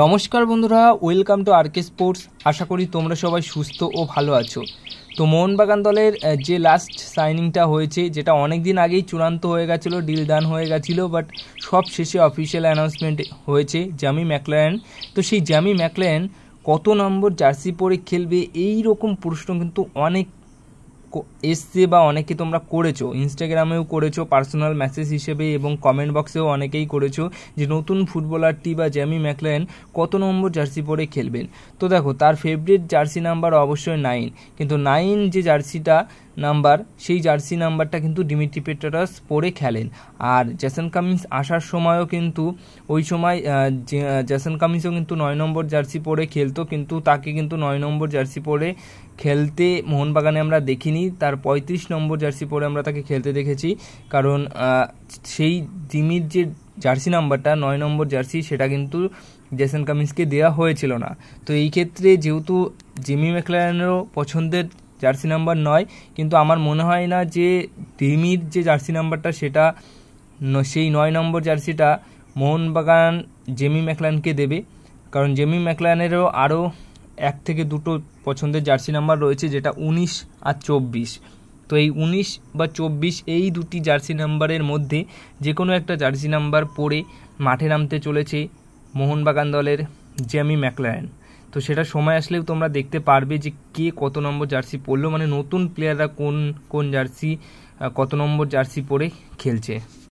নমস্কার বন্ধুরা, welcome to আরকে sports. আশা করি তোমরা সবাই সুস্থ ও ভালো আছো। তো মোহনবাগান দলের যে লাস্ট সাইনিংটা হয়েছে, যেটা অনেক দিন আগেই চূড়ান্ত হয়ে গেছিলো, ডিল ডান হয়ে গেছিলো, বাট সব শেষে অফিসিয়াল অ্যানাউন্সমেন্ট হয়েছে জ্যামি ম্যাকলারেন। তো সেই জ্যামি ম্যাকলারেন কত নম্বর জার্সি পরে খেলবে, এই রকম প্রশ্ন কিন্তু অনেক এসছে বা অনেকে তোমরা করেছো, ইনস্টাগ্রামেও করেছো পার্সোনাল মেসেজ হিসেবে, এবং কমেন্ট বক্সেও অনেকেই করেছো যে নতুন ফুটবলারটি বা জ্যামি ম্যাকলারেন কত নম্বর জার্সি পরে খেলবেন। তো দেখো, তার ফেভারিট জার্সি নাম্বার অবশ্যই 9, কিন্তু 9 যে জার্সিটা নাম্বার, সেই জার্সি নাম্বারটা কিন্তু ডিমিট্রি পেট্রাস পরে খেলেন। আর জেসন কামিন্স আসার সময়ও কিন্তু ওই সময় জেসন কামিন্সও কিন্তু 9 নম্বর জার্সি পরে খেলতো, কিন্তু তাকে কিন্তু 9 নম্বর জার্সি পরে খেলতে মোহনবাগানে আমরা দেখিনি। তার 35 নম্বর জার্সি পরে আমরা তাকে খেলতে দেখেছি, কারণ সেই জিমির যে জার্সি নাম্বারটা 9 নম্বর জার্সি, সেটা কিন্তু জেসন কামিন্সকে দেওয়া হয়েছিল না। তো এই ক্ষেত্রে যেহেতু জিমি ম্যাকলারেনেরও পছন্দের জার্সি নাম্বার 9, কিন্তু আমার মনে হয় না যে জিমির যে জার্সি নাম্বারটা সেটা সেই 9 নম্বর জার্সিটা মোহনবাগান জেমি ম্যাকলারেনকে দেবে, কারণ জেমি ম্যাকলারেনেরও আরও 1 থেকে 2টো পছন্দের জার্সি নাম্বার রয়েছে, যেটা 19 আর 24। তো এই 19 বা 24 এই দুটি জার্সি নাম্বারের মধ্যে যে কোনো একটা জার্সি নাম্বার পরে মাঠে নামতে চলেছে মোহনবাগান দলের জ্যামি ম্যাকলারেন। তো সেটা সময় আসলেও তোমরা দেখতে পারবে যে কে কত নম্বর জার্সি পরলো, মানে নতুন প্লেয়াররা কোন কোন জার্সি কত নম্বর জার্সি পরে খেলছে।